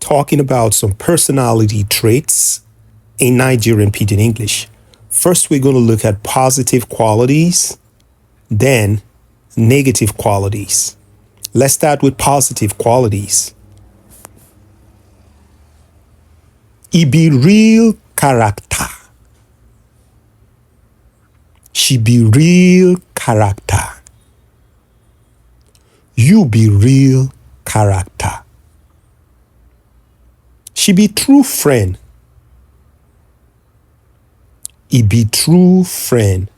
talking about some personality traits in Nigerian Pidgin English. First, we're going to look at positive qualities, then negative qualities. Let's start with positive qualities. He be real character. She be real character. You be real character. She be true friend. He be true friend.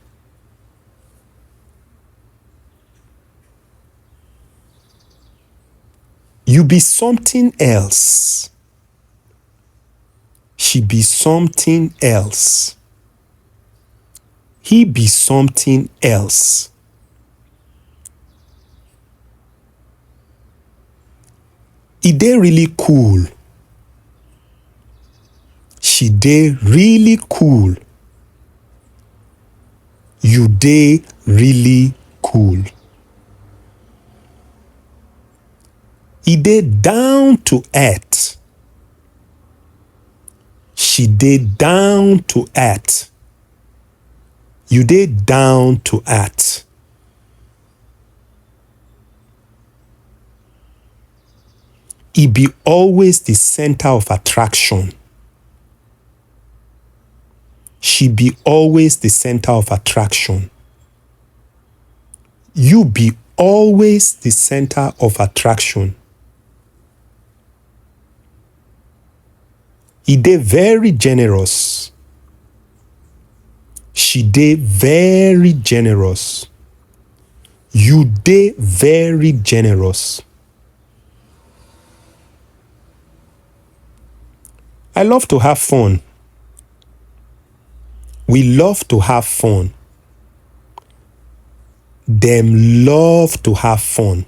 You be something else. She be something else. He be something else. He dey really cool. She dey really cool. You dey really cool. He dey down to earth. She dey down to earth. You dey down to earth. He be always the center of attraction. She be always the center of attraction. You be always the center of attraction. He dey very generous. She dey very generous. You dey very generous. I love to have fun. We love to have fun. Them love to have fun.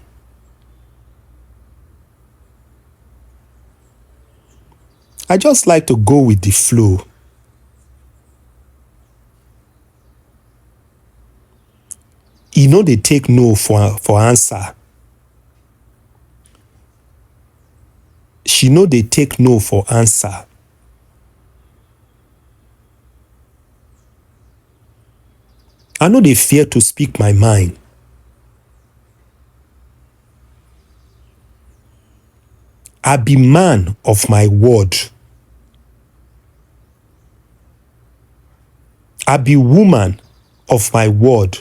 I just like to go with the flow. You know they take no for answer. She know they take no for answer. I know they fear to speak my mind. I be man of my word. I be woman of my word.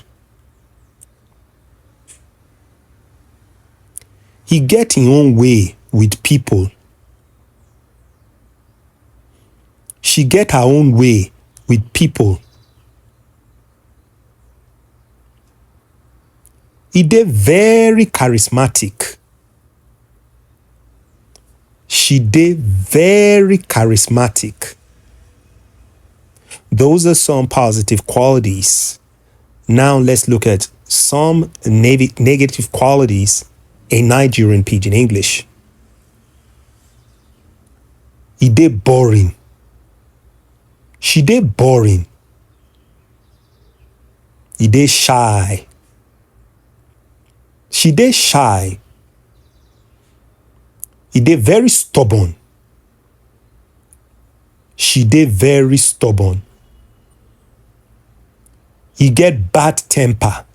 He get his own way with people. She get her own way with people. He dey very charismatic. She dey very charismatic. Those are some positive qualities. Now let's look at some negative qualities in Nigerian Pidgin English. He dey boring. She dey boring. He dey shy. She dey shy. He dey very stubborn. She dey very stubborn. He get bad temper.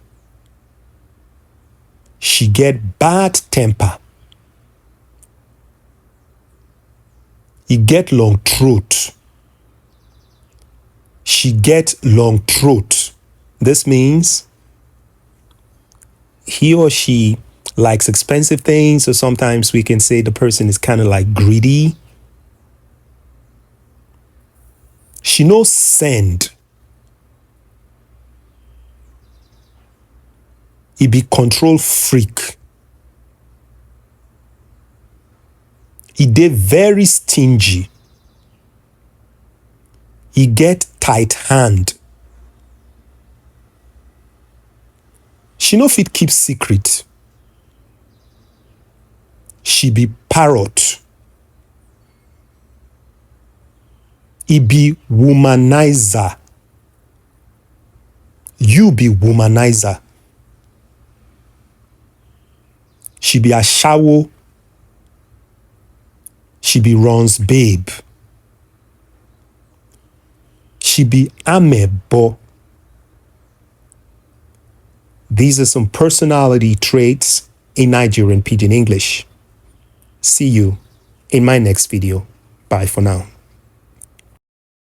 She get bad temper. He get long throat. She get long throat. This means he or she likes expensive things, or sometimes we can say the person is kind of like greedy. She knows send. He be control freak. He dey very stingy. He get tight hand. She no fit keep secret. She be parrot. He be womanizer. You be womanizer. She be ashawo. She She be runs babe. She be amebo. These are some personality traits in Nigerian Pidgin English. See you in my next video. Bye for now.